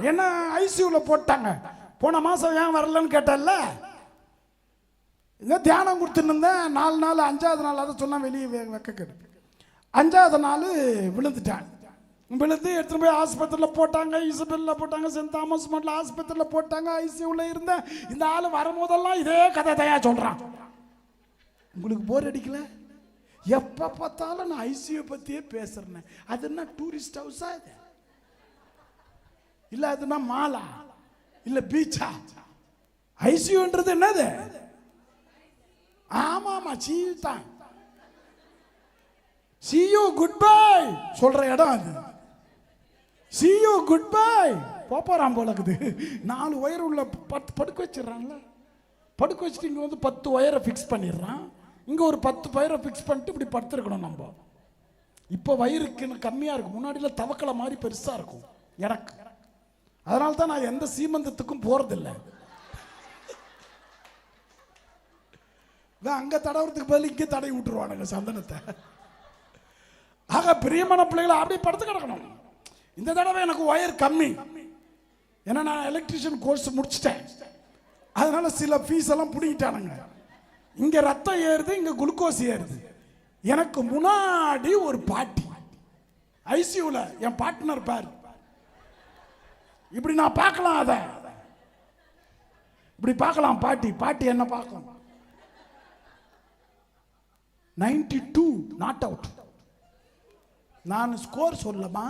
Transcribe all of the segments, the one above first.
என்ன ஐசியூவில் போட்டாங்க. போன மாதம் ஏன் வரலன்னு கேட்டல, இங்கே தியானம் கொடுத்துன்னு இருந்தேன். 4 நாள் 5ஆவது நாள் அதை சொன்னால் வெளியே வைக்க கேட்டு 5ஆவது நாள் விழுந்துட்டேன். விழுந்து எடுத்துகிட்டு போய் ஆஸ்பத்திரியில் போட்டாங்க, இசபெல்லில் போட்டாங்க, சென்ட் தாமஸ் மட்டில் ஆஸ்பத்திரியில் போட்டாங்க. ஐசியூவில் இருந்தேன். இந்த ஆள் வரும்போதெல்லாம் இதே கதை தயா சொல்கிறான். உங்களுக்கு போர் அடிக்கல? எப்போ பார்த்தாலும் நான் ஐசியூ பற்றியே பேசுகிறேன். அது என்ன டூரிஸ்ட் ஹவுஸா இது? இல்லை அதுனா மாலா, இல்லை பீச்சா? ஐசியூன்றது என்னது? ஆமாமா, சீ தான். See you goodbye சொல்ற இடம் அது. See you goodbye போறான் போல இருக்குது. 4 ஒயர் உள்ள படுக்க வச்சிடறான்ல. படுக்க வச்சுட்டு இங்கே வந்து 10 ஒயரை ஃபிக்ஸ் பண்ணிடுறான். இங்கே ஒரு 10 ஒயரை ஃபிக்ஸ் பண்ணிட்டு இப்படி படுத்துருக்கணும் நம்ம. இப்போ வயிறுக்கு கம்மியாக இருக்கும். முன்னாடியில் தவக்கலை மாதிரி பெருசாக இருக்கும் எனக்கு. அதனால தான் நான் எந்த சீமந்தத்துக்கும் போகிறதில்லை. அங்கே தடவுறதுக்கு பதில் இங்கே தடவி விட்டுருவானுங்க சந்தனத்தை. ஆக பிரியமான பிள்ளைகளை அப்படியே படுத்து கிடக்கணும். இந்த தடவை எனக்கு ஒயர் கம்மி, ஏன்னா நான் எலக்ட்ரிஷியன் கோர்ஸ் முடிச்சிட்டேன். அதனால சில ஃபீஸ் எல்லாம் பிடிக்கிட்டானுங்க. இங்க ரத்தம் ஏறுது, இங்க குளுக்கோஸ் ஏறுது. எனக்கு முன்னாடி ஒரு பாட்டி ஐசியூல என் பார்ட்னர் பேர். இப்படி நான் பார்க்கலாம், அதை இப்படி பார்க்கலாம். பாட்டி என்ன பார்க்கும். 92 நாட் அவுட். நான் ஸ்கோர் சொல்லமா,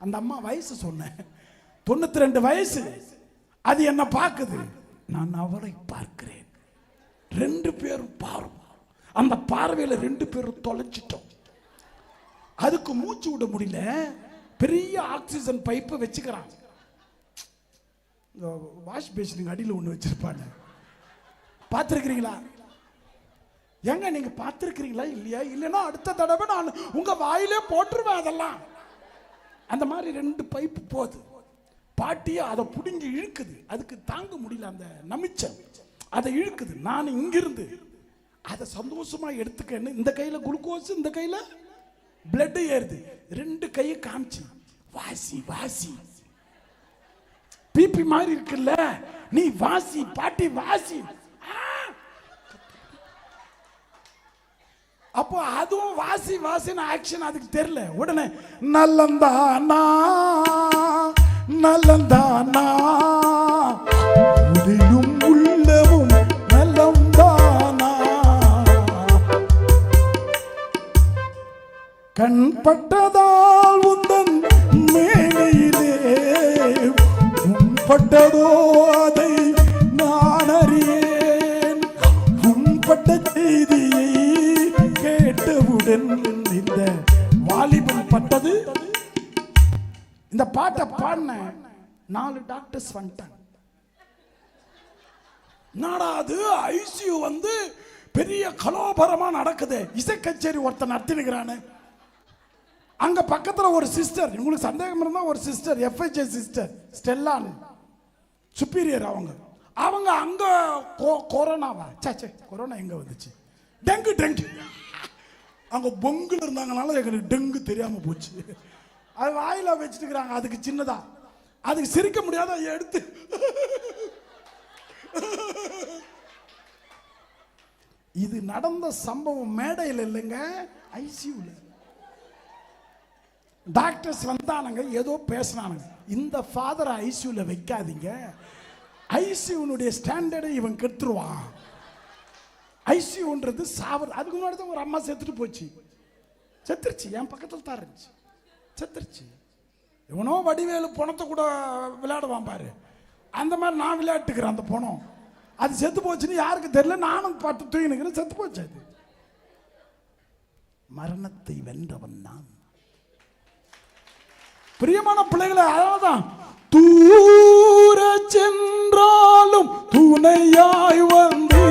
அந்த அம்மா வயசு சொன்னேன். 92 வயசு. அது என்ன பார்க்குது, நான் அவரை பார்க்கிறேன். 2 பேரும் பாரும். அந்த பார்வையில் 2 பேரும் தொலைச்சிட்டோம். அதுக்கு மூச்சு விட முடியல. பெரிய ஆக்சிஜன் பைப்பு வச்சுக்கிறான். வாஷ் பேஷனுக்கு அடியில் ஒன்று வச்சிருப்பாங்க, பார்த்துருக்கிறீங்களா? எங்க நீங்க பார்த்துருக்கிறீங்களா இல்லையா? இல்லைன்னா அடுத்த தடவை நான் உங்க வாயிலே போட்டுருவேன் அதெல்லாம். அந்த மாதிரி 2 பைப்பு போகுது. பாட்டியை அதை பிடுங்கி இழுக்குது. அதுக்கு தாங்க முடியல அந்த நமிச்சம், அதை இழுக்குது. நான் இங்கிருந்து அதை சந்தோஷமா எடுத்துக்கன்னு இந்த கையில குளுக்கோஸ், இந்த கையில பிளட் ஏறுது. 2 கையை காமிச்சு வாசி வாசி, பிபி மாதிரி இருக்குல்ல, நீ வாசி பாட்டி வாசி. அப்போ அதுவும் வாசி வாசின ஆக்ஷன் அதுக்கு தெரியல. உடனே நல்லந்தானா நல்லந்தானா உடலும் உள்ளவும் நல்லந்தானா, கண் பட்டதால் உந்தன் மேனியிலே உன்பட்டதோ அதை நான் அறியேன். உன்பட்ட செய்தியை கேட்டவுடன் இந்த வாலிபன் பட்டது. இந்த பாட்டை பாடின 4 டாக்டர்ஸ் வந்துட்டாங்க. நாடாது ஐசியூ வந்து பெரிய கலோபரமா நடக்குது. இசை கச்சேரி ஒருத்தன் நடத்தினுக்கிறானு. அங்க பக்கத்துல ஒரு சிஸ்டர், உங்களுக்கு சந்தேகம் இருந்தா ஒரு சிஸ்டர், FHA சிஸ்டர் ஸ்டெல்லான்னு சுப்பீரியர். அவங்க அங்க கொரோனாவா? சே, கொரோனா எங்க வந்துச்சு? டெங்கு. அங்க பொங்குல இருந்தாங்கனால எங்களுக்கு டெங்கு தெரியாம போச்சு. அது வாயில வச்சுட்டு இருக்கிறாங்க. அதுக்கு சின்னதா, அதுக்கு சிரிக்க முடியாத எடுத்து இது நடந்த சம்பவம் மேடையில் இல்லைங்க, ஐசியூல. டாக்டர்ஸ் வந்தானுங்க, ஏதோ பேசினானுங்க. இந்த ஃபாதரை ஐசியூல வைக்காதீங்க, ஐசியூனுடைய ஸ்டாண்டர்டை இவன் கெடுத்துருவான். ஐசியூன்றது சாவல். அதுக்கு முன்னாடி தான் ஒரு அம்மா செத்துருச்சு. என் பக்கத்தில் தான் இருந்துச்சு, செத்துருச்சு. இவனோ வடிவேலு பணத்தை கூட விளையாடுவான் பாரு, அந்த மாதிரி நான் விளையாட்டுக்கிறேன். அந்த பணம் அது செத்து போச்சுன்னு யாருக்கு தெரியல. நானும் பார்த்து தூங்கினுக்கிறேன், செத்து போச்சு. அது மரணத்தை வென்றவன் நான். பிரியமான பிள்ளைகளை, அதான் தூர சென்றாலும் துணையாய் வந்து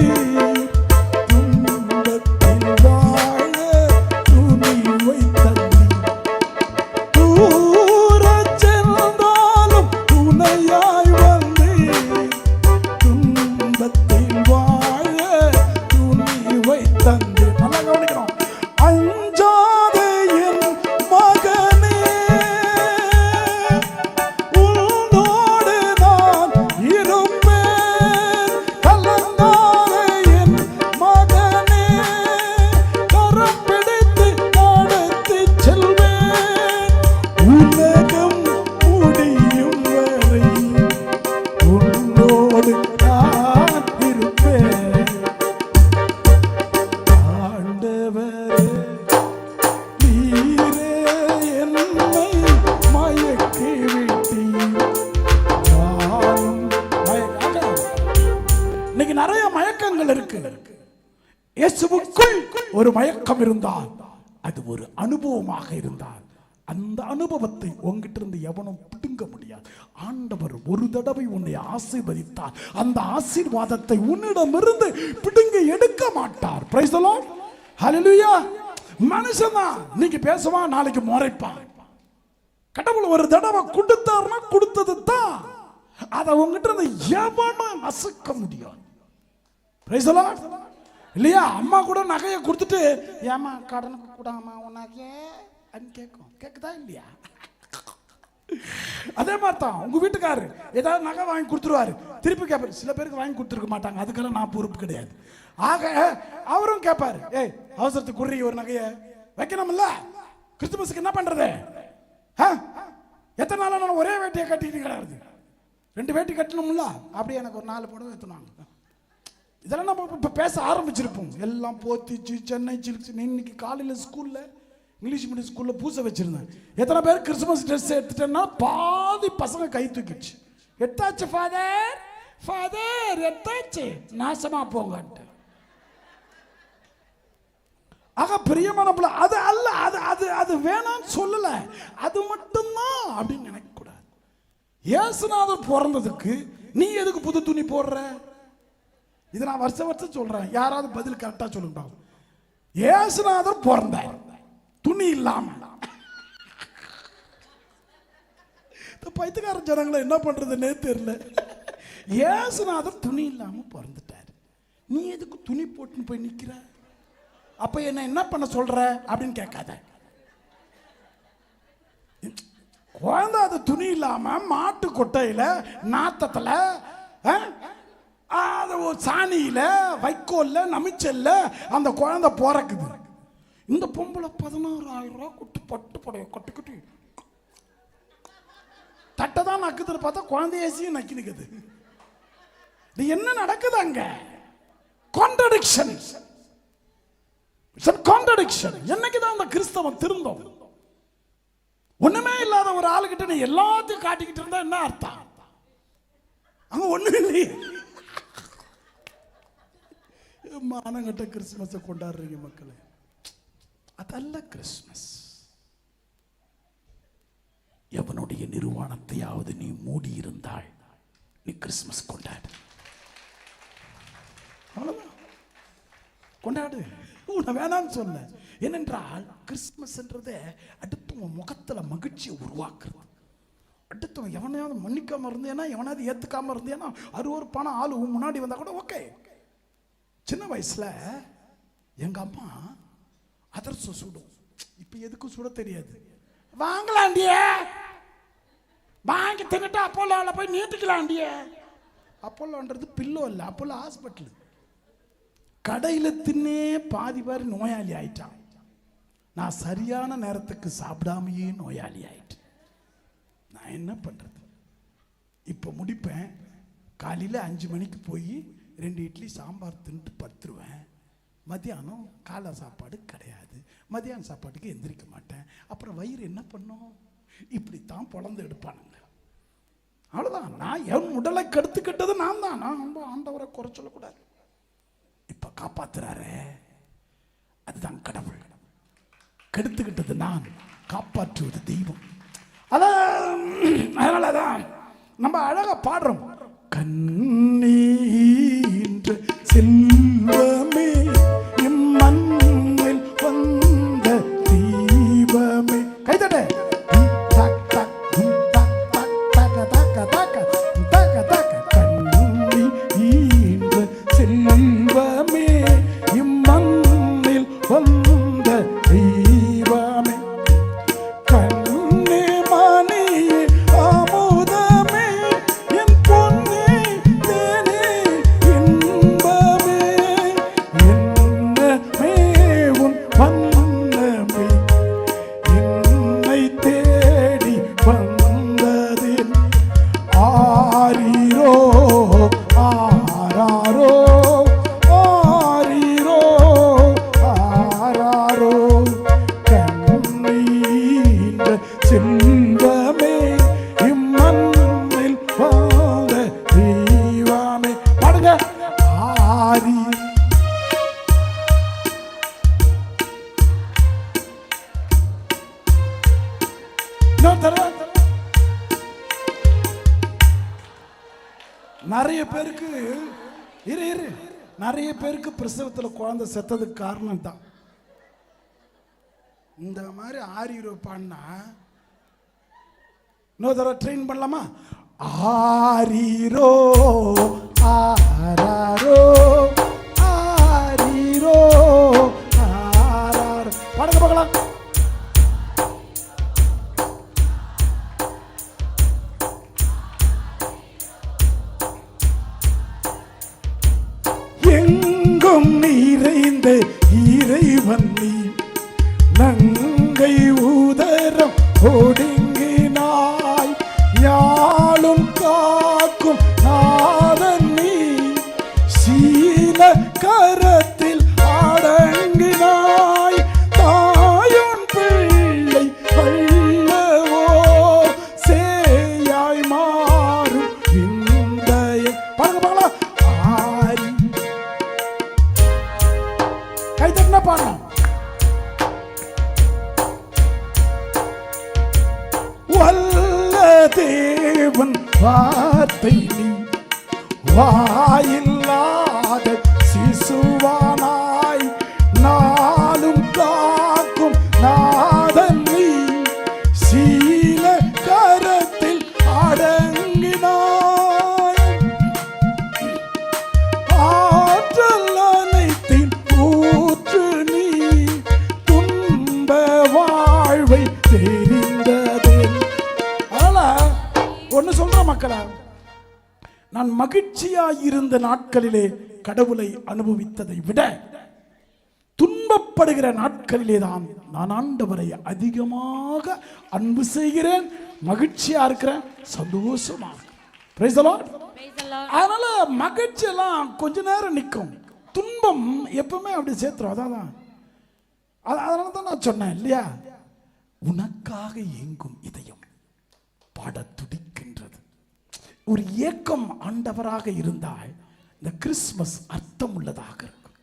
உன்னோடு மயக்கங்கள் இருக்கு. இயேசுவுக்குள் ஒரு மயக்கம் இருந்தால் அது ஒரு அனுபவமாக இருந்தால் அந்த அனுபவத்தை உங்ககிட்ட இருந்து எவனும் பிடுங்க முடியாது. ஆண்டவர் ஒரு தடவை உன்னை ஆசீர்வதித்தார், அந்த ஆசீர்வாதத்தை உன்னிடமிருந்து பிடுங்க எடுக்க மாட்டார். பிரைஸ் தி லார்ட், ஹல்லேலூயா. மனுஷன்தான் நீங்க பேசுவான், நாளைக்கு முறைப்பான். கடவுள் ஒரு தடவை கொடுத்தாருன்னா கொடுத்தது தான், அதை உங்ககிட்ட இருந்து எவனும் நசுக்க முடியாது. பிரைஸ் தி லார்ட், இல்லையா? அம்மா கூட நகையை கொடுத்துட்டு ஏமா கடனுக்கு கூடாமா உனக்கே அப்படின்னு கேட்கும். கேட்குதா இல்லையா? அதே மாதிரி தான் உங்க வீட்டுக்காரு ஏதாவது நகை வாங்கி கொடுத்துருவாரு, திருப்பி கேட்பாரு. சில பேருக்கு வாங்கி கொடுத்துருக்க மாட்டாங்க, அதுக்கெல்லாம் நான் பொறுப்பு கிடையாது. ஆக அவரும் கேட்பாரு, ஏய் அவசரத்துக்கு குர்ரி ஒரு நகையை வைக்கணும்ல, கிறிஸ்துமஸுக்கு என்ன பண்றது? எத்தனை நாளா நான் ஒரே வேட்டியை கட்டிட்டு கிடக்குது, 2 வேட்டி கட்டணும்ல, அப்படியே எனக்கு ஒரு 4 புடவை ஏற்றுனாங்க. இதெல்லாம் நம்ம இப்போ பேச ஆரம்பிச்சிருப்போம். எல்லாம் போத்திச்சு சென்னை சில்க்ஸ். இன்னைக்கு காலையில் ஸ்கூலில் இங்கிலீஷ் மீடியம் ஸ்கூலில் பூசை வச்சுருந்தேன். எத்தனை பேர் கிறிஸ்துமஸ் ட்ரெஸ் எடுத்துட்டேன்னா பாதி பசங்க கை தூக்கிடுச்சு. எத்தாச்சு ஃபாதர், ஃபாதர் எத்தாச்சு, நாசமா போங்கன்ட்டு. ஆக பிரியமான பிள்ளை அது அல்ல, அது அது அது வேணான்னு சொல்லலை, அது மட்டும்தான் அப்படின்னு நினைக்கக்கூடாது. இயேசுநாதர் பிறந்ததுக்கு நீ எதுக்கு புது துணி போடுற? இதை நான் வருஷம் சொல்றேன், யாராவது பதில் கரெக்டா சொல்லுங்க. இயேசுநாதர் பிறந்தார் துணி இல்லாம. பைத்தியக்கார ஜனங்களை என்ன பண்றதுன்னே தெரியல. இயேசுநாதர் துணி இல்லாம பிறந்துட்டார், நீ எதுக்கு துணி போட்டுன்னு போய் நிக்கிற? அப்ப என்ன பண்ண சொல்ற அப்படின்னு கேட்காத. குழந்தை அது துணி இல்லாம மாட்டு கொட்டையில நாத்தத்துல சாணியில வைக்கோல்ல நமிச்சல்ல அந்த குழந்தை பிறக்குது. இந்த பொம்பளை 16,000 ரூபாய் கொட்டு பட்டு படைய கட்டுக்கிட்டு தட்டை தான் நக்குதுன்னு பார்த்தா குழந்தையசியும் நக்கி நிக்குது. என்ன நடக்குது அங்க? கான்ட்ரடிக்ஷன். என்னைக்குதான் அந்த கிறிஸ்தவம் திருந்தோம்? ஒண்ணுமே இல்லாத ஒரு ஆளுகிட்ட நீ எல்லாத்தையும் காட்டிக்கிட்டு இருந்தா என்ன அர்த்தம்? அங்க ஒண்ணுமே இல்லையே. மானங்கட்ட கிறிஸ்துமஸை கொண்டாடுறீங்க மக்களே, அதல்ல கிறிஸ்துமஸ். எவனுடைய நிர்வாணத்தையாவது நீ மூடி இருந்தால் நீ கிறிஸ்துமஸ் கொண்டாடு. அவ்வளவுதான், கொண்டாடு. உன்னை வேணான்னு சொன்ன. ஏனென்றால் கிறிஸ்துமஸ்ன்றதை அடுத்தவன் முகத்துல மகிழ்ச்சியை உருவாக்குறது. அடுத்தவன் எவனையாவது மன்னிக்காம இருந்தேன்னா, எவனாவது ஏத்துக்காம இருந்தேன்னா, அருவருப்பான ஆளு முன்னாடி வந்தா கூட ஓகே. சின்ன வயசுல எங்க அம்மா அதிரசம் சுடும். இப்ப எதுக்கும் சுட தெரியாது. வாங்கலாண்டிய வாங்கி தின்னுட்டு அப்போலோல போய் நீட்டுக்கலாண்டிய. அப்போலோன்றது பில்லோ இல்ல, அப்போலோ ஹாஸ்பிட்டல். கடையில தின்னே பாதி பேர் நோயாளி ஆயிட்டான். நான் சரியான நேரத்துக்கு சாப்பிடாமையே நோயாளி ஆயிட்டேன். நான் என்ன பண்றது? இப்ப முடிப்பேன். காலையில 5 மணிக்கு போய் 2 இட்லி சாம்பார் தின்ட்டு படுத்துருவேன். மத்தியானம் காலை சாப்பாடு கிடையாது. மத்தியான சாப்பாட்டுக்கு எந்திரிக்க மாட்டேன். அப்புறம் வயிறு என்ன பண்ணும்? இப்படித்தான் பொழந்து எடுப்பானுங்க. அவ்வளவுதான். நான் என் உடலை கெடுத்துக்கிட்டது நான் தான். நான் ரொம்ப ஆண்டவரை குறை சொல்லக்கூடாது. இப்ப காப்பாத்துறாரு, அதுதான் கடவுள். கெடுத்துக்கிட்டது நான், காப்பாற்றுவது தெய்வம். அதனாலதான் நம்ம அழகா பாடுறோம். கண்ணீன்ற செல்வமே இம்மண்ணில் வந்த தீபமே. கைதட்ட. கண்ணீன்ற செல்வமே இம்மண்ணில் வந்த தீபமே. கண்ணே மணியே அமுதமே என் பொன்னே தேனே இன்பமே என்னமே உன் வண்ணமே என்னை தேடி வந்தது. ஆரிரோ ஆராரோ ஆரிரோ ஆராரோ கண்ணீன்ற செல்வமே இம்மண்ணில் வாழ்ந்த தெய்வமே. பாடுங்க. ஆரி நிறைய பேருக்கு இரு நிறைய பேருக்கு பிரசவத்தில் குழந்தை செத்ததுக்கு காரணம் தான். இந்த மாதிரி ஆரிரோ பாடினா இன்னொரு தடவை ட்ரெயின் பண்ணலாமா? ஆரிரோ ஆராரோ ஆரிரோ ஆராரோ பாடுங்க பார்க்கலாம். எங்கும் நிறைந்த இறைவன் நீ, நங்கை உதரம் ஒடுங்கினாய், ஞாலும் காக்கும் நாதன் நீ, சீல கரத்தில் அடங்கினாய், தாயுன் பிள்ளை வல்லவோ சேயாய் மாறும் விந்தையை பாருங்க ஆரி கைதட்டினா பாடலாம். வல்ல தேவன் வார்த்தை நீ, வாயில்லாத சிசுவானாய், நாளும் காக்கும் நாதன் நீ, சீல கரத்தில் அடங்கினாய், ஆற்றல் அனைத்தின் ஊற்று நீ, துன்ப வாழ்வை தெரிந்ததே. ஒன்னு சொல்ற மக்களா, நான் மகிழ்ச்சியாய் இருந்த நாட்களிலே கடவுளை அனுபவித்ததை விட துன்பப்படுகிற நாட்களிலே தான் நான் ஆண்டவரை அதிகமாக அன்பு செய்கிறேன், மகிழ்ச்சியா இருக்கிறேன், சந்தோஷமா இருக்கிறேன். அதனால மகிழ்ச்சி எல்லாம் கொஞ்ச நேரம் நிற்கும், துன்பம் எப்பவுமே அப்படி சேர்த்துரும். அதான் அதனால தான் நான் சொன்னேன் இல்லையா, உனக்காக ஏங்கும் இதயம் பாட துடிக்கின்றது. ஒரு ஏக்கம் ஆண்டவராக இருந்தால் இந்த கிறிஸ்துமஸ் அர்த்தம் உள்ளதாக இருக்கும்.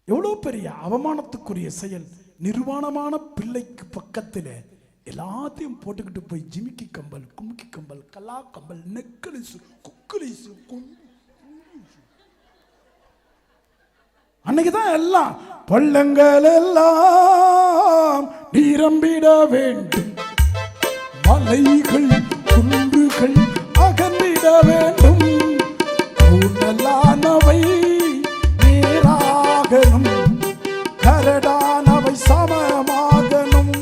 எவ்வளவு பெரிய அவமானத்துக்குரிய செயல், நிர்வாணமான பிள்ளைக்கு பக்கத்தில் எல்லாத்தையும் போட்டுக்கிட்டு போய் ஜிமிக்கி கம்பல், கும்கி கம்பல், கலா கம்பல், நெக்லஸ், குக்குலிஸ், அன்னைக்குதான் எல்லாம் பள்ளங்கள் எல்லாம் நிரம்பிட வேண்டும், மலைகள் குன்றுகள் அகன்றிட வேண்டும், ஊனலானவை நேராகணும், கரடானவை சமமாகணும்,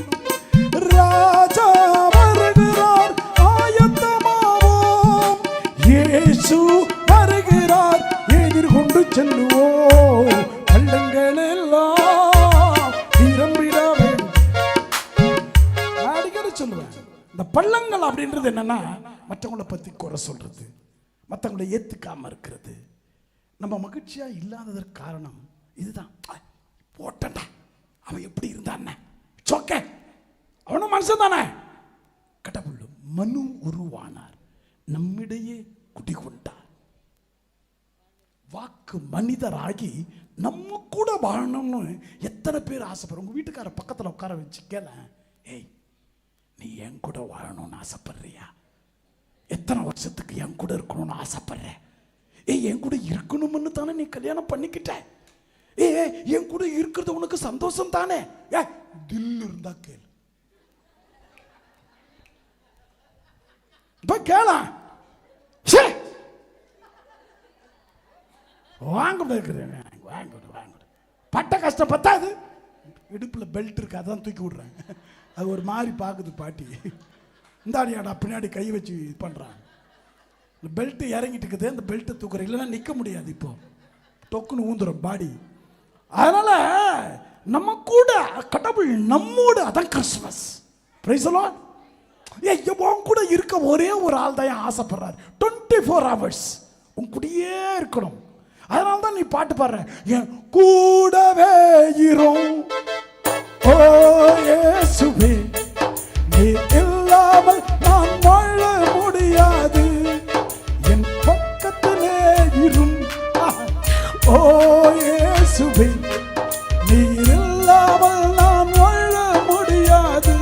ராஜா வருகிறார் ஆயத்தமாவோம், இயேசு வருகிறார் எதிர்கொண்டு செல்லுவோம், பள்ளங்கள் எல்லாம் நிரம்பிட வேண்டும். அடிக்கடி சொல்லுவேன், இந்த பள்ளங்கள் அப்படின்றது என்னன்னா மற்றவங்களை பத்தி குறை சொல்றது, மற்றவங்களை ஏத்துக்காம இருக்கிறது. நம்ம மகிழ்ச்சியா இல்லாததற்கு காரணம் இதுதான். போட்டா அவன் எப்படி இருந்தான், சொக்க அவனும் மனுஷன் தானே. கடவுள் மனு உருவானார், நம்மிடையே குடிகொண்டார், வாக்கு மனிதராகி நம்ம கூட வாழணும்னு எத்தனை பேர் ஆசைப்படுற. உங்க வீட்டுக்கார பக்கத்தில் உட்கார வச்சு கேள, ஏய் நீ என் கூட வாழணும்னு ஆசைப்படுறியா? எத்தனை வருஷத்துக்கு என் கூட இருக்கணும்னு ஆசைப்படுற? ஏய் என் கூட இருக்கணும்னு தானே நீ கல்யாணம் பண்ணிக்கிட்ட? ஏ என் கூட இருக்கிறது உனக்கு சந்தோஷம் தானே? ஏ தில் இருந்தா கேளு, கேள வாங்க பட்ட கஷ்டம் பத்தாது, இடுப்புல பெல்ட் இருக்கு அதான் தூக்கி விடுறேன். அது ஒரு மாதிரி பார்க்குது பாட்டி, இந்த அடியாடா பின்னாடி கை வச்சு இது பண்ணுறாங்க. இந்த பெல்ட்டு இறங்கிட்டு இருக்குது, அந்த பெல்ட்டை தூக்குற, இல்லைன்னா நிற்க முடியாது, இப்போ டொக்குன்னு ஊந்துடும் பாடி. அதனால நம்ம கூட கடவுள் நம்மோடு, அதான் கிறிஸ்துமஸ். Praise the Lord. உன் கூட இருக்க ஒரே ஒரு ஆள் தான் ஆசைப்படுறாரு, 24 hours உன் கூடயே இருக்கணும். அதனால தான் நீ பாட்டு பாடுற, என் கூடவே இரும் ஓ இயேசுவே, நீ இல்லாமல் நான் வாழ முடியாது, என் பக்கத்திலே இரும் ஓ இயேசுவே, நீ இல்லாமல் நான் வாழ முடியாது.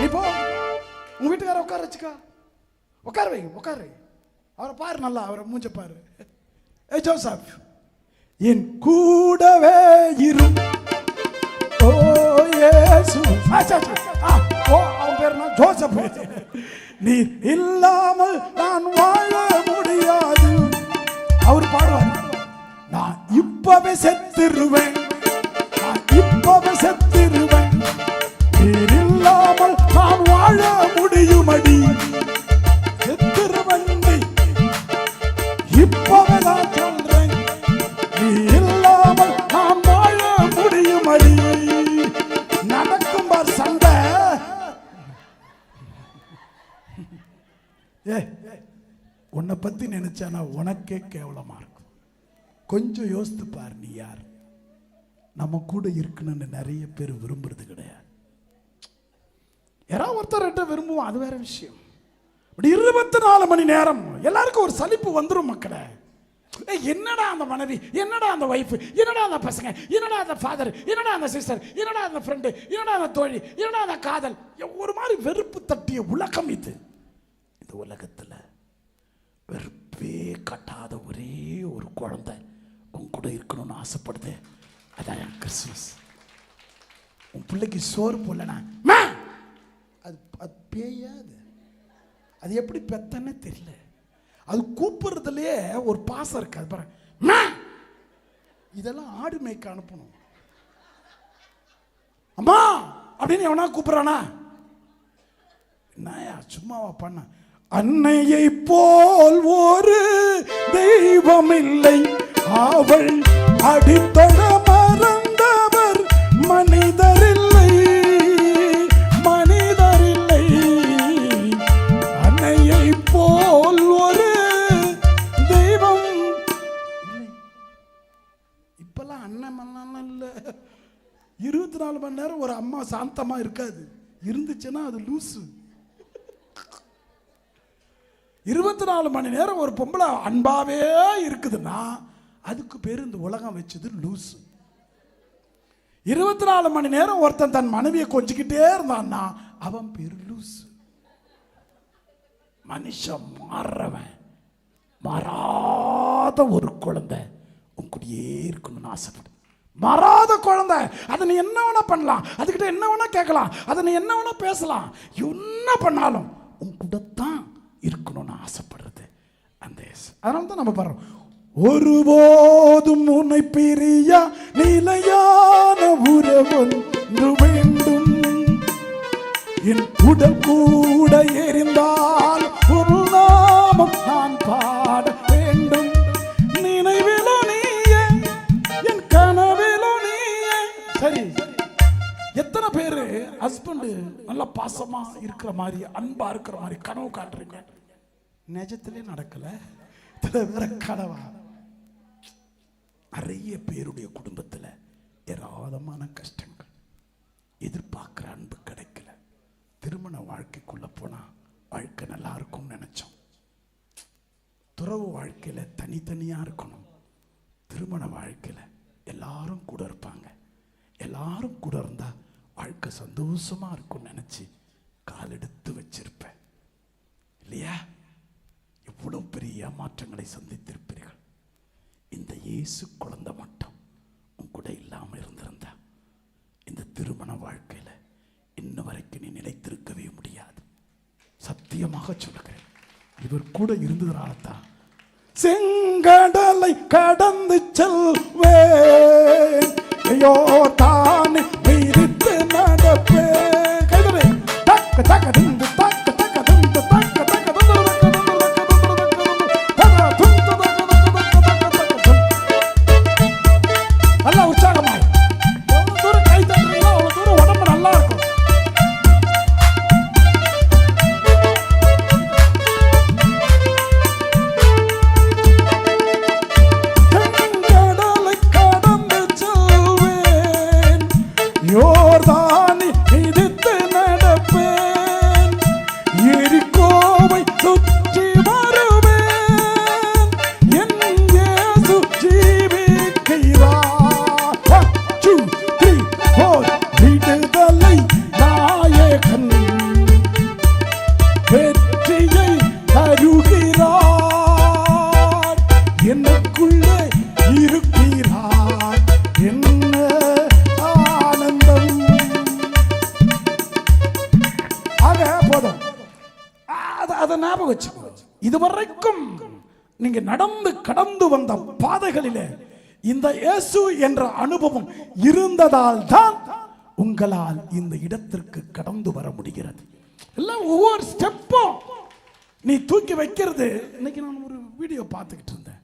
இப்போ உங்க வீட்டுக்கார உட்கார வச்சுக்கா, உட்கார வை, உட்கார வை. அவரை பாரு, நல்லா அவரை மூஞ்ச பாரு. ஜோசப், என் கூடவே இரு. ஓ இயேசு, ஓ அவன் பேர் என்ன? ஜோசப். நீ இல்லாமல் நான் வாழ முடியாது. அவர் பாடுவார், நான் இப்பவே செத்துருவேன், நான் இப்பவே செத்துருவேன், நீர் இல்லாமல் நான் வாழ முடியுமடி. செத்துருவன் இப்பவே நான் சொல்றேன், நீ இல்லாமல் நான் வாழ முடியுமடி. நடக்கும் பார் சண்டை. உன்னை பத்தி நினைச்சானா உனக்கே கேவலமா இருக்கும். கொஞ்சம் யோசித்து பார், நீ யார்? நம்ம கூட இருக்கணும்னு நிறைய பேர் விரும்புறது கிடையாது. யாராவது ஒருத்தர் விரும்புவோம், அது வேற விஷயம். 24 மணி நேரம் எல்லாருக்கும் ஒரு சலிப்பு வந்துடும் மக்களே. என்னடா அந்த மனைவி, என்னடா அந்த வைஃப், என்னடா அந்த பசங்க, என்னடா அந்த ஃபாதர், என்னடா அந்த சிஸ்டர், என்னடா அந்த ஃப்ரெண்டு, என்னடா அந்த தோழி, என்னடா அந்த காதல். ஒரு மாதிரி வெறுப்பு தட்டிய உலகம் இது. இந்த உலகத்துல வெறுப்பே கட்டாத ஒரே ஒரு குழந்தை உன் கூட இருக்கணும்னு ஆசைப்படுது. அதான் கிறிஸ்துமஸ். உன் பிள்ளைக்கு சோறு போடலனா அது அது பேயாது. அது எப்படி பெத்தன்னு தெரியல. அது கூப்பிடுறதுலயே ஒரு பாசம் இருக்கு. அது பாருங்க, இதெல்லாம் ஆடு மேய்க்க அனுப்பணும். அம்மா அப்படின்னு எவனா கூப்பிடுறானா? என்னயா சும்மாவா பண்ண? அன்னையை போல் ஒரு தெய்வம் இல்லை, அவள் அடித்தட மறந்தவர் மனிதர் இல்லை, மனிதர் இல்லை. அன்னையை போல் ஒரு தெய்வம் இல்லை. இப்பெல்லாம் அண்ணன் மண்ணான இல்லை. 24 மணி நேரம் ஒரு அம்மா சாந்தமா இருக்காது. இருந்துச்சுன்னா அது லூசு. 24 மணி நேரம் ஒரு பொம்பளை அன்பாவே இருக்குதுன்னா அதுக்கு பேர் இந்த உலகம் வச்சது லூசு. 24 மணி நேரம் ஒருத்தன் தன் மனைவியை கொஞ்சிக்கிட்டே இருந்தான்னா அவன் பேர் லூசு. மனுஷன் மாறுறவன், மாறாத ஒரு குழந்தை உன் கூடயே இருக்கணும்னு ஆசைப்படு. மாறாத குழந்தை, அதை நீ என்ன வேணா பண்ணலாம், அதுக்கிட்ட என்ன வேணா கேட்கலாம், அதை நீ என்ன வேணா பேசலாம், என்ன பண்ணாலும் உன் கூட தான் இருக்கணும்னு ஆசைப்படுறது அந்த. அதனால தான் நம்ம பாருறோம், ஒருபோதும் உன்னை பிரியா நிலையான உறவொன்று வேண்டும், என் உடல் கூட எரிந்தால் ஒரு நாமம் நான் பாட வேண்டும், நினைவிலோ நீயே என் கனவிலோ நீயே. சரி, எத்தனை பேரு ஹஸ்பண்ட் நல்ல பாசமா இருக்கிற மாதிரி, அன்பா இருக்கிற மாதிரி கனவு காட்டுறீங்க? நிஜத்திலே நடக்கல, வேற கனவா? நிறைய பேருடைய குடும்பத்தில் ஏராளமான கஷ்டங்கள், எதிர்பார்க்கிற அன்பு கிடைக்கல. திருமண வாழ்க்கைக்குள்ள போனா வாழ்க்கை நல்லா இருக்கும்னு நினைச்சோம். துறவு வாழ்க்கையில தனித்தனியா இருக்கணும். திருமண வாழ்க்கையில எல்லாரும் கூட இருப்பாங்க. எல்லாரும் கூட இருந்தா வாழ்க்கை சந்தோஷமா இருக்கும்னு நினைச்சு கால் எடுத்து வச்சிருப்பேன் இல்லையா? எவ்வளவு பெரிய ஏமாற்றங்களை சந்தித்திருப்பீர்கள். இந்த இயேசு குழந்தை மட்டும் உன் கூட இல்லாம இருந்திருந்தா இந்த திருமண வாழ்க்கையில இன்ன வரைக்கும் நீ நிலைத்திருக்கவே முடியாது. சத்தியமாக சொல்கிறேன், இவர் கூட இருந்ததுனால்தான் செங்கடலை கடந்து செல்வேன், ஐயோ தானே மீறித்து நடப்பேன். கைதலே தக்க தக்க திந்து தக்க தக்க திந்து தக்க தக்க நல்லா உற்சாகமாய் எவ்வளவு தூரம் கை தட்டுறீங்களோ அவ்வளவு தூரம் உடம்பு நல்லா இருக்கும். கடலை கடந்து செல்வேன், யோர்தானை மிதித்து நடப்பேன், இதுவரைக்கும் நீங்க நடந்து கடந்து வந்த பாதைகளிலே இந்த இயேசு என்ற அனுபவம் இருந்ததால் தான் உங்களால் இந்த இடத்திற்கு கடந்து வர முடிகிறது. எல்லாம் ஒவ்வொரு ஸ்டெப்பும் நீ தூக்கி வைக்கிறது. இன்னைக்கு நான் ஒரு வீடியோ பார்த்துக்கிட்டு இருந்தேன்.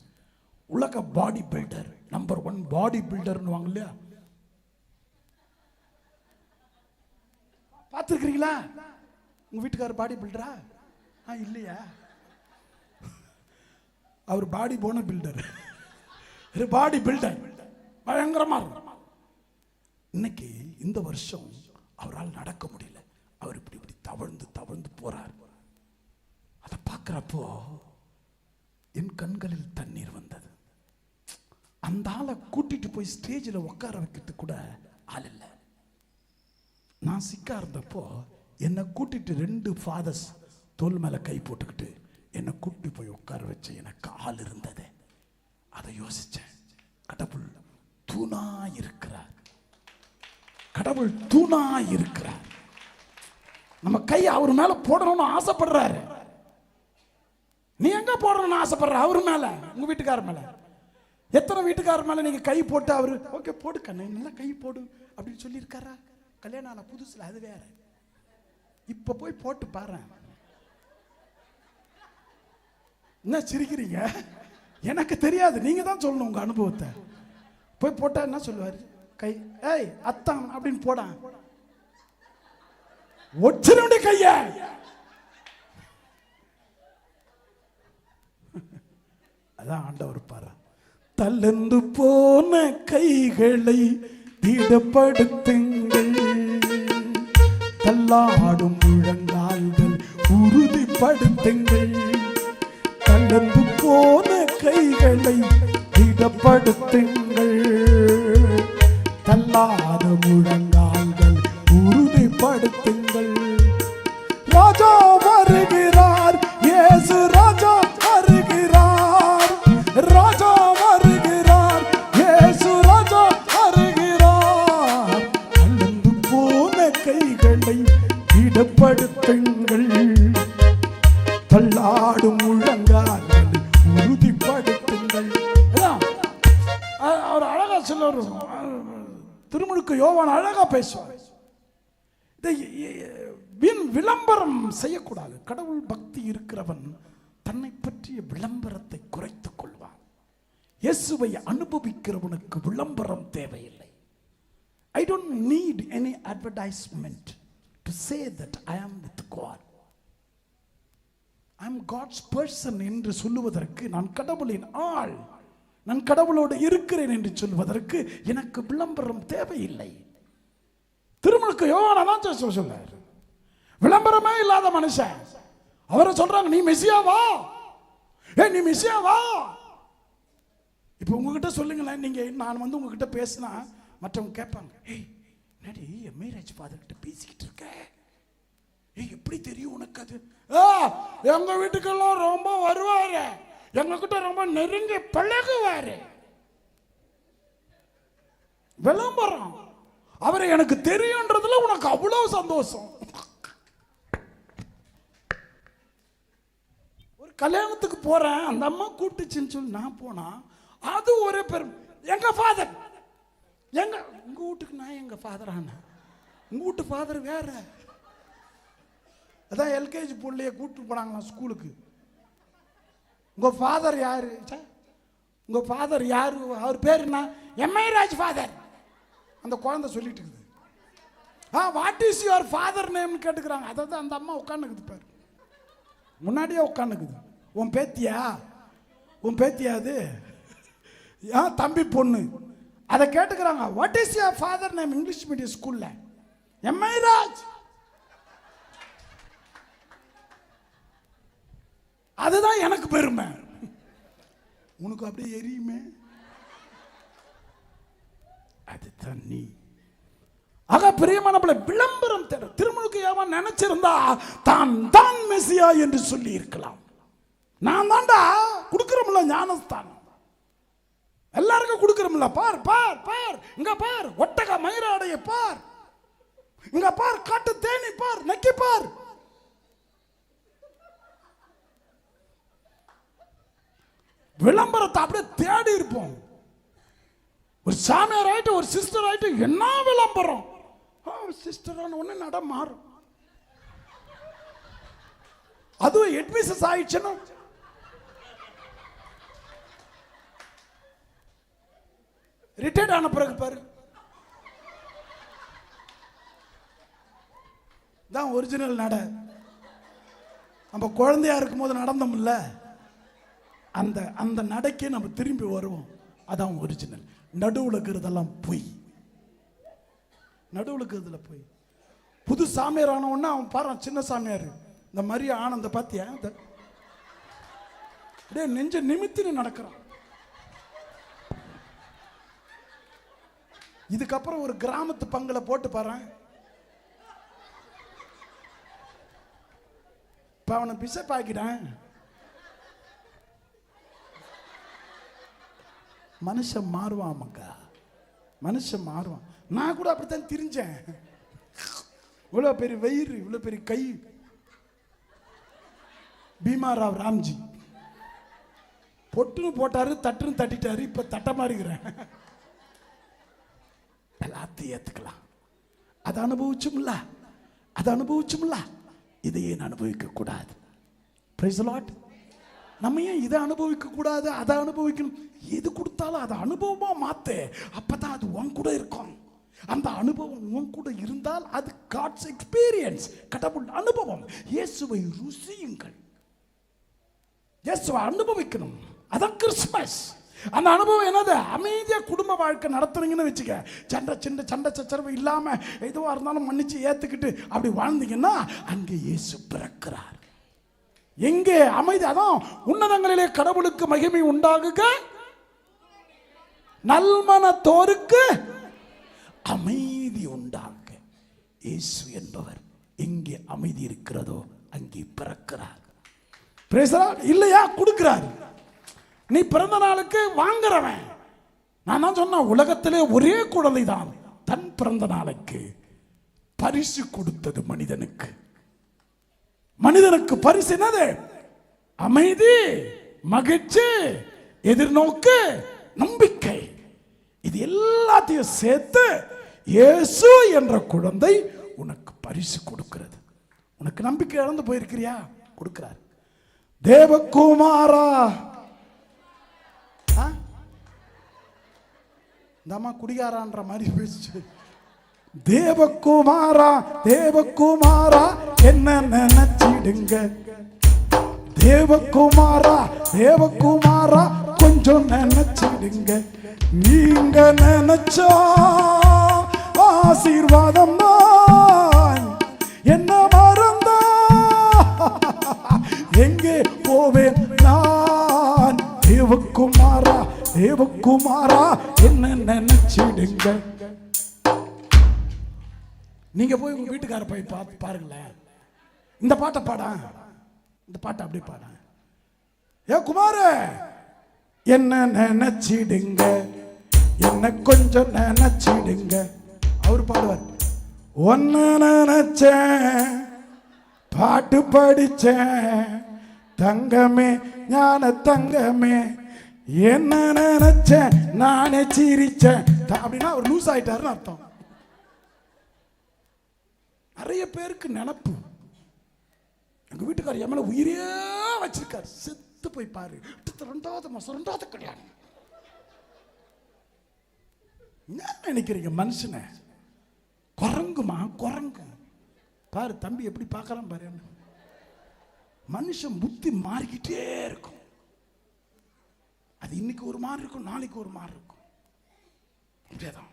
உலக பாடி பில்டர் நம்பர் 1 பாடி பில்டர்னு வாங்க இல்லையா, பார்த்துருக்கிறீங்களா? உங்க வீட்டுக்காரர் பாடி பில்டரா? இல்லையா? அவர் பாடி போன பில்டர், பாடி பில்டர் பயங்கரமா இருக்கும். இன்னைக்கு இந்த வருஷம் அவரால் நடக்க முடியல. அவர் இப்படி இப்படி தவழ்ந்து தவழ்ந்து போறார். அதை பார்க்கிறப்போ என் கண்களில் தண்ணீர் வந்தது. அந்த ஆளை கூட்டிட்டு போய் ஸ்டேஜில் உட்கார வைக்கிறது கூட ஆள் இல்லை. நான் சிக்கா இருந்தப்போ என்னை கூட்டிட்டு 2 ஃபாதர்ஸ் தோல் மேல கை போட்டுக்கிட்டு என்னை கூட்டி போய் உட்கார வச்ச எனக்கு ஆள் இருந்தது. அதை யோசிச்சேன். கடவுள் தூணா இருக்கிறார். கடவுள் தூணா இருக்கிறார். நம்ம கை அவர் மேல போடணும்னு ஆசைப்படுறாரு. நீ எங்க போடணும்னு ஆசைப்படுற? அவர் மேல, உங்க வீட்டுக்காரர் மேல. எத்தனை வீட்டுக்காரர் மேல நீங்க கை போட்டு அவரு ஓகே போடு கண்ணு நல்லா கை போடு அப்படின்னு சொல்லி இருக்காரா? கல்யாணம் ஆன புதுசுல அது வேற. இப்ப போய் போட்டு பாரு. என்ன சிரிக்கிறீங்க? எனக்கு தெரியாது, நீங்க தான் சொல்லணும் உங்க அனுபவத்தை. போய் போட்டா என்ன சொல்லுவாரு? கை ஏய் அத்தான் அப்படின்னு போடா, ஒற்றினுடைய கைய. அதான் ஆண்டவர் பாரு. தளர்ந்து போன கைகளை திடப்படுத்துங்கள், தள்ளாடும் முழங்கால்கள் உறுதிப்படுத்துங்கள். தளர்ந்து போன கைகளை திடப்படுத்துங்கள், தள்ளாத முழங்கால்கள் உறுதிப்படுத்துங்கள். ராஜா வருகிறார், இயேசு ராஜா வருகிறார். ராஜா வருகிறார், இயேசு ராஜா வருகிறார். தளர்ந்து போன கைகளை திடப்படுத்துங்கள், தள்ளாடும் முழங்கால்கள் உறுதிப்படுத்துங்கள். அவர் அழகா சொல்லுவார். திருமுழுக்கு யோவான் அழகா பேசுவார். விளம்பரம் செய்யக்கூடாது. கடவுள் பக்தி இருக்கிறவன் தன்னை பற்றிய விளம்பரத்தை குறைத்துக் கொள்வான். இயேசுவை அனுபவிக்கிறவனுக்கு விளம்பரம் தேவையில்லை. I don't need any advertisement to say that I am with God. I am God's person என்று சொல்லுவதற்கு, நான் கடவுளின் ஆள், நான் கடவுளோடு இருக்கிறேன் என்று சொல்வதற்கு எனக்கு விளம்பரம் தேவையில்லை. திருமுழுக்கு யோவான் சொல்றாரு, விளம்பரமே இல்லாத மனுஷன். அவரை சொல்றாங்க நீ மெசியாவா, நீ மெசியாவா. இப்ப உங்ககிட்ட சொல்லுங்களேன், நீங்க நான் உங்ககிட்ட பேசினா மற்றவங்க கேட்பாங்க, ஏய் என்னடி மேரேஜ் ஃபாதர் கிட்ட பேசிக்கிட்டு இருக்க, ஏய் எப்படி தெரியும் உனக்கு அது? எங்க வீட்டுக்கெல்லாம் ரொம்ப வருவாரு, எங்க கிட்ட ரொம்ப நெருங்கி பழகுவாரு. விளம்பரம். அவரை எனக்கு தெரியும்ன்றதுல உனக்கு அவ்வளவு சந்தோஷம். ஒரு கல்யாணத்துக்கு போறேன், அந்த அம்மா கூப்பிட்டுச்சுன்னு சொல்லி நான் போனா அது ஒரே பெரும். எங்க ஃபாதர், எங்க உங்க வீட்டுக்கு நான் எங்க ஃபாதர் ஆன, உங்க வீட்டு ஃபாதர் வேற. அதான் எல்கேஜி பிள்ளைய கூப்பிட்டு போனாங்களாம் ஸ்கூலுக்கு. உங்க ஃபாதர் யாரு? உங்க ஃபாதர் யாரு? அவர் பேர் என்ன? Mi Raj father. அந்த குழந்தை சொல்லிட்டு இருக்குது. வாட் இஸ் யுவர் ஃபாதர் நேம்னு கேட்டுக்கிறாங்க. அதாவது அந்த அம்மா உட்காந்துக்குது பாரு, முன்னாடியே உட்காந்துக்குது. உன் பேத்தியா? உன் பேத்தியா அது? தம்பி பொண்ணு. அதை கேட்டுக்கிறாங்க. What is your father name? English medium ஸ்கூல்ல எம்ஐ ராஜ். அதுதான் எனக்கு பெருமை. உனக்கு அப்படியே எரியுமே, அதுதான் நீ. ஆக பிரியமானவர்களே, விளம்பரம் தேட திருமுழுக்கு யோவான் நினைச்சிருந்தா தான் தான் மெசியா என்று சொல்லி இருக்கலாம். நான் தாண்டா கொடுக்கிறோம்ல ஞானஸ்தானம், எல்லாருக்கும் கொடுக்கிறோம்ல. பார் பார் பார், இங்க பார் ஒட்டக மயிராடைய பார், இங்க பார் காட்டு தேனி பார், நக்கி பார். விளம்பரத்தை அப்படியே தேடி இருப்போம். ஒரு சாமியார் ஆயிட்டு ஒரு சிஸ்டர் ஆயிட்டு என்ன விளம்பரம், சிஸ்டரான ஒண்ணு நட மாறும். அதுவும் அட்மிஷன் ஆயிடுச்சுன்னா ரிட்டையர்ட் ஆன பிறகு பாரு தான் ஒரிஜினல் நட. நம்ம குழந்தையா இருக்கும் போது நடந்தோம்ல, அந்த அந்த நடைக்கே நம்ம திரும்பி வருவோம். அதான் ஒரிஜினல். நடுவில் இருக்கிறதெல்லாம் பொய். நடுவில் இருக்கிறதுல போய் புது சாமியார் ஆன உடனே அவன் பாரு, சின்ன சாமியார் இந்த மாதிரி ஆனந்த பாத்தியா, நெஞ்ச நிமித்தின்னு நடக்கிறான். இதுக்கப்புறம் ஒரு கிராமத்து பங்குல போட்டு பாரு, இப்ப அவனை பிசப் ஆக்கிட்டான். மனுஷன் மாறுவான் மக்கா, மனுஷன் மாறுவான். நான் கூட அப்படித்தான் திரிஞ்சேன். இவ்வளவு பெரிய வயிறு, இவ்வளவு பெரிய கை. பீமாராவ் ராம்ஜி பொட்டுன்னு போட்டாரு, தட்டுன்னு தட்டிட்டாரு. இப்ப தட்ட மாறிக்கிறேன். எல்லாத்தையும் ஏத்துக்கலாம். அதை அனுபவிச்சும்ல, அதை அனுபவிச்சும்ல, இதை ஏன் அனுபவிக்க கூடாது? Praise the Lord. நம்ம ஏன் இதை அனுபவிக்க கூடாது, அதை அனுபவிக்கணும்? எது கொடுத்தாலும் அதை அனுபவமா மாத்து. அப்பதான் அது உன் கூட இருக்கும். அந்த அனுபவம் உன் கூட இருந்தால் அது காட்ஸ் எக்ஸ்பீரியன்ஸ், கடவுள் அனுபவம். இயேசுவை ருசியுங்கள், இயேசுவை அனுபவிக்கணும். அதான் கிறிஸ்மஸ். அந்த அனுபவம் என்னது? அமைதியா குடும்ப வாழ்க்கை நடத்துறீங்கன்னு வச்சுக்க, சண்டை சச்சரவு இல்லாம எதுவா இருந்தாலும் மன்னிச்சு ஏத்துக்கிட்டு அப்படி வாழ்ந்தீங்கன்னா அங்கே இயேசு பிறக்கிறார். எங்கே அமைதி? அதான் உன்னதங்களிலே கடவுளுக்கு மகிமை உண்டாகுக, நல்மனத்தோருக்கு அமைதி உண்டாகுக. இயேசு என்பவர் எங்கே அமைதி இருக்கிறதோ அங்கே பிறக்கிறார். இல்லையா கொடுக்கிறார். நீ பிறந்த நாளுக்கு வாங்குறவன். நான் தான் சொன்ன, உலகத்திலே ஒரே குழந்தை தான் தன் பிறந்த நாளுக்கு பரிசு கொடுத்தது மனிதனுக்கு. மனிதனுக்கு பரிசு என்னது? அமைதி, மகிழ்ச்சி, எதிர்நோக்கு, நம்பிக்கை. இது எல்லாத்தையும் சேர்த்து இயேசு என்ற குழந்தை உனக்கு பரிசு கொடுக்கிறது. உனக்கு நம்பிக்கை இழந்து போயிருக்கிறியா? கொடுக்கிறார். தேவகுமாரா, இந்த அம்மா குடிகாரான்ற மாதிரி பேசிச்சு. தேவகுமாரா, தேவகுமாரா என்ன நினைச்சிடுங்க. தேவகுமாரா, தேவகுமாரா கொஞ்சம் நினைச்சிடுங்க. நீங்க நினைச்சா ஆசீர்வாதம் தான். என்ன மறந்தா எங்கே போவேன் நான்? தேவகுமாரா, தேவகுமாரா என்ன நினைச்சிடுங்க. நீங்க போய் உங்க வீட்டுக்கார போய் பாருங்களேன், இந்த பாட்டை பாட, இந்த பாட்டை அப்படி பாட. ஏ குமார என்ன நினைச்சிடுங்க, என்ன கொஞ்சம் நினைச்சிடுங்க. அவர் பாடுவார். ஒன்னு நினைச்சேன், பாட்டு படிச்சேன், தங்கமே ஞான தங்கமே, என்ன நினைச்சேன் நானே சிரிச்சேன். அப்படின்னா அவர் லூஸ் ஆயிட்டாருன்னு அர்த்தம். நிறைய பேருக்கு நினப்பு. எங்க வீட்டுக்காரர் என் மேல உயிரே வச்சிருக்காரு. செத்து போய் பாரு, 2வது மாசம் 2வது கல்யாணம். என்ன நினைக்கிறீங்க மனுஷனை? குரங்குமா குரங்கு. பாரு தம்பி எப்படி பார்க்கலாம் பாரு. மனுஷன் புத்தி மாறிக்கிட்டே இருக்கும். அது இன்னைக்கு ஒரு மாதிரி இருக்கும், நாளைக்கு ஒரு மாதிரி இருக்கும். இப்படியேதான்.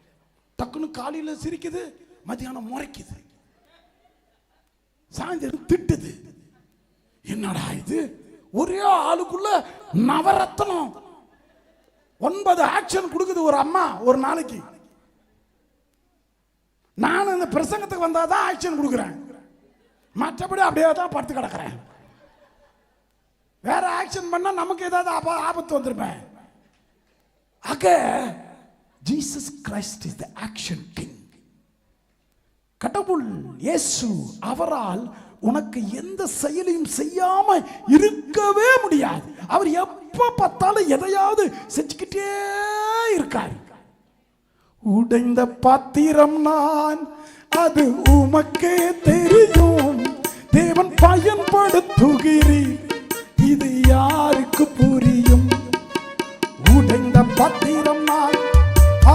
டக்குன்னு காலையில சிரிக்குது, மத்தியானம் முறைக்குது, சாயந்தரம் திட்டுது. என்னடா இது? ஒரே ஆளுக்குள்ள நவரத்னம் 9 ஆக்ஷன் கொடுக்குது ஒரு அம்மா ஒரு நாளைக்கு. நான் இந்த பிரசங்கத்துக்கு வந்தாதான் ஆக்ஷன் கொடுக்குறேன், மற்றபடி அப்படியே தான் படுத்து கிடக்கிறேன். வேற ஆக்ஷன் பண்ணா நமக்கு ஏதாவது ஆபத்து வந்துருப்பேன். ஆக Jesus Christ is the action king. கடவுள் இயேசு, அவரால் உனக்கு எந்த செயலையும் செய்யாம இருக்கவே முடியாது. அவர் எப்ப பார்த்தாலும் எதையாவது செஞ்சுக்கிட்டே இருக்கார். உடைந்த பாத்திரம் நான், அது உமக்கே தெரியும். தேவன் பயன்படுத்துகிறீர், இது யாருக்கு புரியும்? உடைந்த பாத்திரம் நான்,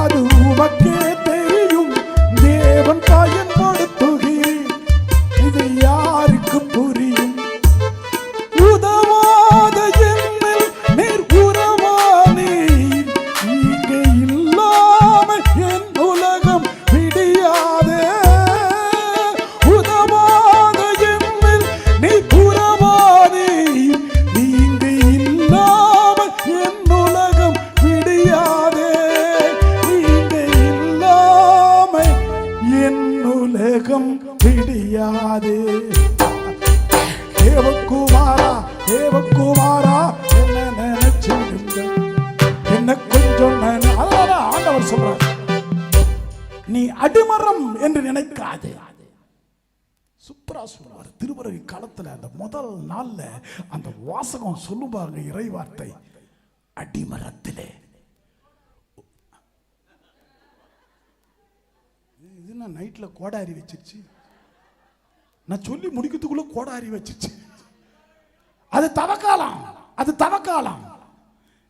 அது உமக்கே தெரியும். தேவன் பயன்படுத்துகிறீர், இது யாருக்கு புரியும்? உதவாத என்னில் நீர் உறவானீர், நீங்க இல்லாம என் உலகம் விடியாதே. உதவாத என்னில் நீர் உறவானீர், நீங்க இல்லாம என் உலகம் விடியாதே. நீங்க இல்லாம என் உலகம் விடியாதே. தேவகுமாரா, தேவகுமாரா, என்ன நினைச்சிடுங்க, என்ன கொஞ்சம் அதான் ஆண்டவர் சொல்றார், நீ அடிமரம் என்று நினைக்காதே. சூப்பரா சொல்லுவார் திருவருகை காலத்துல. அந்த முதல் நாள்ல அந்த வாசகம் சொல்லுவாங்க, இறை வார்த்தை, அடிமரத்திலே. இது நான் நைட்ல கோடாரி வச்சிருச்சு, நான் சொல்லி முடிக்கிறதுக்குள்ள கோடாரி வச்சிருச்சு. அது தவக்காலம், அது தவக்காலம்.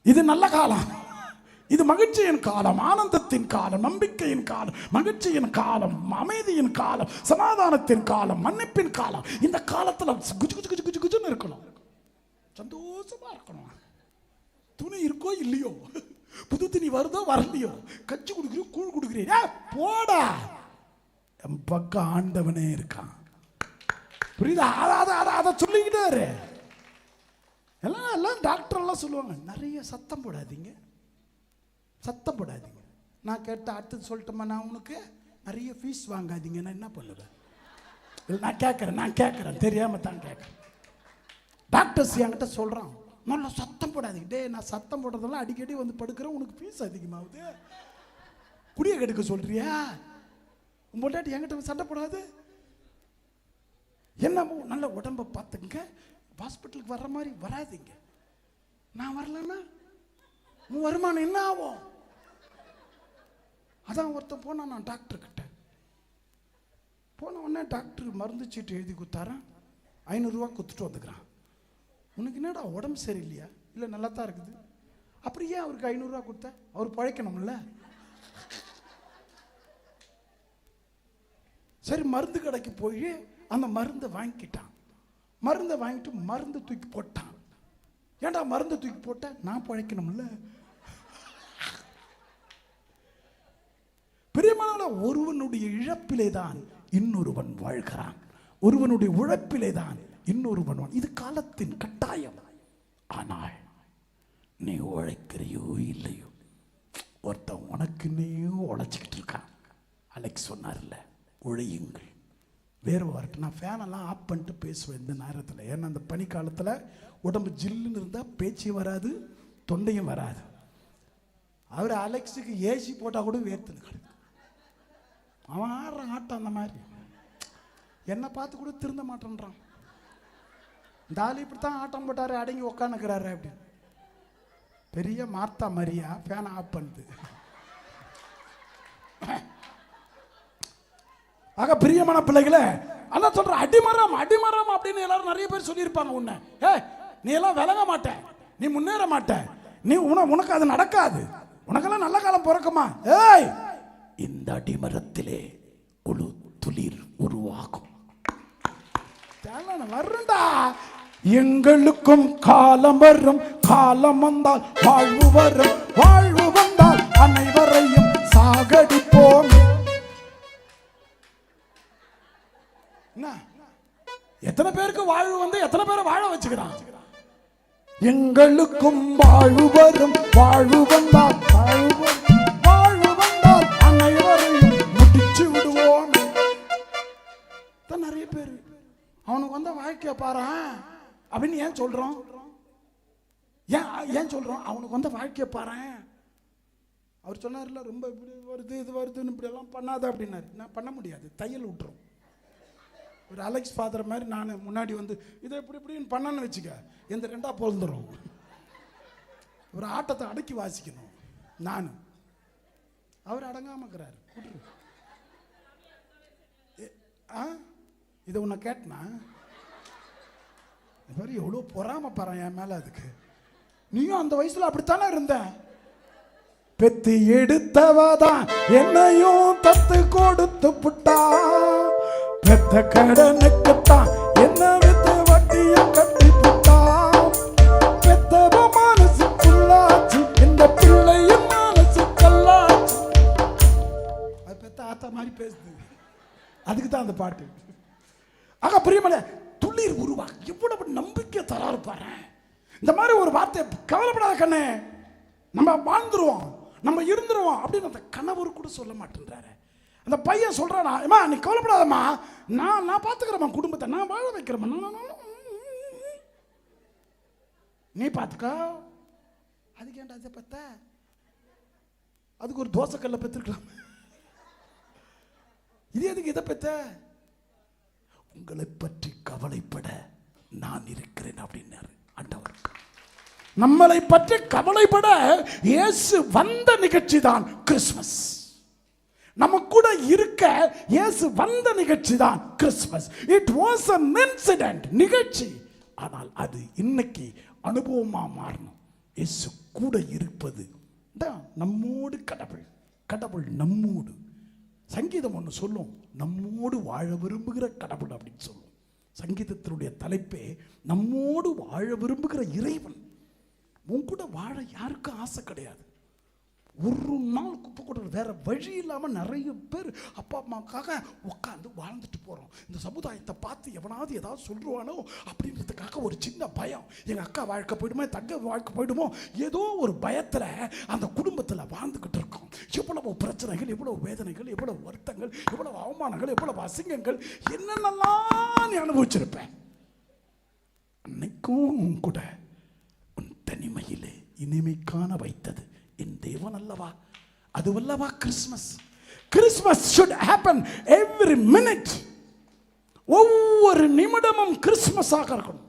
இது நல்ல காலம், இது மகிழ்ச்சியின் காலம், ஆனந்தத்தின் காலம், நம்பிக்கையின் காலம், மகிழ்ச்சியின் காலம், அமைதியின் காலம், சமாதானத்தின் காலம், மன்னிப்பின் காலம். இந்த காலத்துல குஜு குஜு குஜு குஜு குஜுன்னு இருக்கணும், சந்தோஷமா இருக்கணும். துணி இருக்கோ இல்லையோ, புது துணி வருதோ வரலையோ, கச்சி கொடுக்குறீ கூழ் கொடுக்குறீங்க, போடா, என் பக்கம் ஆண்டவனே இருக்கான். புரியுதா? அதை சொல்லிக்கிட்டாரு. எல்லாம் டாக்டர் எல்லாம் சொல்லுவாங்க, நிறைய சத்தம் போடாதீங்க, சத்தம் போடாதீங்க. நான் கேட்ட அடுத்தது சொல்லட்டுமா, நான் உனக்கு நிறைய ஃபீஸ் வாங்காதீங்க. நான் என்ன பண்ணுவேன்? நான் கேட்குறேன் தெரியாம தான் கேட்குறேன். டாக்டர்ஸ் என்கிட்ட சொல்கிறான், நல்லா சத்தம் போடாதீங்க. டே, நான் சத்தம் போடுறதெல்லாம் அடிக்கடி வந்து படுக்கிறேன், உனக்கு ஃபீஸ் அதிகமாகுது, குடியை கெடுக்க சொல்றியா? உன் பொண்டாட்டி என்கிட்ட சண்டை போடாது. என்னமோ நல்ல உடம்பை பார்த்துங்க, ஹாஸ்பிட்டலுக்கு வர்ற மாதிரி வராதிங்க. நான் வரலன்னா உன் வருமானம் என்ன ஆகும்? அதான் ஒருத்தன் போனா, நான் டாக்டர் கிட்ட போன உடனே டாக்டர் மருந்து சீட்டு எழுதி கொடுத்தாரன், 500 ரூபா கொடுத்துட்டு வந்துக்கிறான். உனக்கு என்னடா உடம்பு சரியில்லையா? இல்லை நல்லா தான் இருக்குது. அப்புறம் ஏன் அவருக்கு 500 ரூபா கொடுத்த? அவர் பழைக்கணும்ல. சரி, மருந்து கடைக்கு போய் அந்த மருந்தை வாங்கிக்கிட்டான். மருந்தை வாங்கிட்டு மருந்து தூக்கி போட்டான். ஏன்டா மருந்து தூக்கி போட்ட? நான் பழைக்கணும்ல. பிரியமான, ஒருவனுடைய இழப்பிலே தான் இன்னொருவன் வாழ்கிறான், ஒருவனுடைய உழைப்பிலே தான் இன்னொருவன். இது காலத்தின் கட்டாயம். ஆனால் நீ உழைக்கிறையோ இல்லையோ, ஒருத்தன் உனக்கு நீயும் உழைச்சிக்கிட்டு இருக்கான். அலெக்ஸ் சொன்னார்ல, உழையுங்கள். வேறு வார்த்தை, நான் ஃபேனெல்லாம் ஆஃப் பண்ணிட்டு பேசுவேன் இந்த நேரத்தில். ஏன்னா அந்த பனி காலத்தில் உடம்பு ஜில்லுன்னு இருந்தால் பேச்சு வராது, தொண்டையும் வராது. அவர் அலெக்ஸுக்கு ஏசி போட்டால் கூட வேர்த்துன்னு கிடக்கு. அவன் ஆடுற ஆட்டம் அந்த மாதிரி. என்னை பார்த்து கூட திருந்த மாட்டேன்றான். இந்த ஆள் இப்படித்தான் ஆட்டம் போட்டாரு, அடங்கி உக்காந்துக்கிறாரு அப்படின்னு. பெரிய மார்த்தா மரியா ஃபேனை ஆஃப் பண்ணுது. ஆக பிரியமான பிள்ளைகளே, அதான் சொல்ற, அடிமரம் அடிமரம் அப்படின்னு எல்லாரும் நிறைய பேர் சொல்லியிருப்பாங்க. உன்னை, நீ எல்லாம் விளங்க மாட்ட, நீ முன்னேற மாட்ட, நீ உனக்கு அது நடக்காது, உனக்கெல்லாம் நல்ல காலம் பிறக்குமா? ஏய், இந்த அடிமரத்திலே ஒரு துளிர் உருவாகும். வருண்டா, எங்களுக்கும் காலம் வரும், காலம் வந்தால் வாழ்வு வரும், வாழ்வு வந்தால் அனைவரையும் சாகடிப்போம். எத்தனை பேருக்கு வாழ்வு வந்து எத்தனை பேரை வாழ வச்சுக்கிறான்? எங்களுக்கும் வாழ்வு வரும், வாழ்வு வந்தால் வாழ்வு வந்தால் அனைவரையும் முடிச்சு விடுவோம். நிறைய பேர் அவனுக்கு வந்த வாழ்க்கைய பாரு அப்படின்னு ஏன் சொல்றோம்? ஏன் சொல்றோம்? அவனுக்கு வந்த வாழ்க்கைய பாரு. அவர் சொன்னார்ல, ரொம்ப இப்படி வருது இது வருதுன்னு இப்படி எல்லாம் பண்ணாத அப்படின்னாரு. நான் பண்ண முடியாது, தையல் விட்டுரும். ஒரு அலெக்ஸ் ஃபாதர் மாதிரி நான் முன்னாடி வந்து இதை இப்படி இப்படின்னு பண்ணன்னு வச்சுக்க, எந்த ரெண்டா பொழுந்துடும். ஒரு ஆட்டத்தை அடக்கி வாசிக்கணும். நான் அவர் அடங்காம இருக்கிறாரு. இதை உன்னை கேட்டனா எவ்வளோ பொறாம பாரு என் மேல. அதுக்கு நீயும் அந்த வயசுல அப்படித்தானே இருந்த. பெத்து எடுத்தவதான் என்னையும் தத்து கொடுத்து புட்டா. பெத்த கடனுக்குத்தான் என்ன வித்து வட்டிய கட்டி புட்டா. பெத்தவ மனசுக்குள்ளாச்சு இந்த பிள்ளையும் மனசு கல்லாச்சு. அது பெத்த ஆத்தா மாதிரி பேசுது. அதுக்கு தான் அந்த பாட்டு. ஆக பிரியமல்ல, துளிர் உருவா எவ்வளவு நம்பிக்கை தராரு பாரு. இந்த மாதிரி ஒரு வார்த்தை, கவலைப்படாத கண்ணே, நம்ம வாழ்ந்துருவோம், நம்ம இருந்துருவோம் அப்படின்னு அந்த கணவர் கூட சொல்ல மாட்டேன்றாரு. அந்த பையன் சொல்றானா, அம்மா நீ கவலைப்படாதம்மா, நான் பார்த்துக்கிறேம்மா, குடும்பத்தை நான் வாழ வைக்கிறேம்மா, நீ பார்த்துக்கோ. அதுக்கு ஏன்டா அதை பத்த, அதுக்கு ஒரு தோசைக்கல்ல பெற்றுக்கலாம். இது எதுக்கு இதை பெத்த? உங்களை பற்றி கவலைப்பட நான் இருக்கிறேன் அப்படின்னாரு ஆண்டவர். நம்மளை பற்றி கவலைப்பட இயேசு வந்த நிகழ்ச்சி தான் கிறிஸ்மஸ். நம்ம கூட இருக்க இயேசு வந்த நிகழ்ச்சி தான் Christmas. It was an incident, நிகழ்ச்சி. ஆனால் அது இன்னைக்கு அனுபவமா மாறணும். இயேசு கூட இருப்பது தான் நம்மோடு கடவுள். கடவுள் நம்மோடு. சங்கீதம் ஒன்று சொல்லும், நம்மோடு வாழ விரும்புகிற கடவுள் அப்படின்னு சொல்லும். சங்கீதத்தினுடைய தலைப்பே நம்மோடு வாழ விரும்புகிற இறைவன். உன் கூட வாழ யாருக்கும் ஆசை கிடையாது. ஒரு நாள் குப்பை கூட வேற வழி இல்லாமல் நிறைய பேர் அப்பா அம்மாவுக்காக உட்காந்து வாழ்ந்துட்டு போகிறோம். இந்த சமுதாயத்தை பார்த்து எவனாவது ஏதாவது சொல்லுவானோ அப்படின்றதுக்காக ஒரு சின்ன பயம். எங்கள் அக்கா வாழ்க்கை போயிடுமோ, தங்க வாழ்க்கை போயிடுமோ, ஏதோ ஒரு பயத்தில் அந்த குடும்பத்தில் வாழ்ந்துக்கிட்டு இருக்கோம். எவ்வளவு பிரச்சனைகள், எவ்வளவு வேதனைகள், எவ்வளவு வருத்தங்கள், எவ்வளவு அவமானங்கள், எவ்வளவு அசிங்கங்கள், என்னென்னலாம் நீ அனுபவிச்சிருப்பேன். அன்னைக்கும் கூட உன் தனிமையிலே இனிமை காண வைத்தது என் தேவன் அல்லவா. அதுவல்லவா Christmas. Christmas should happen every minute. ஒவ்வொரு நிமிடமும் கிறிஸ்மஸாக இருக்கணும்.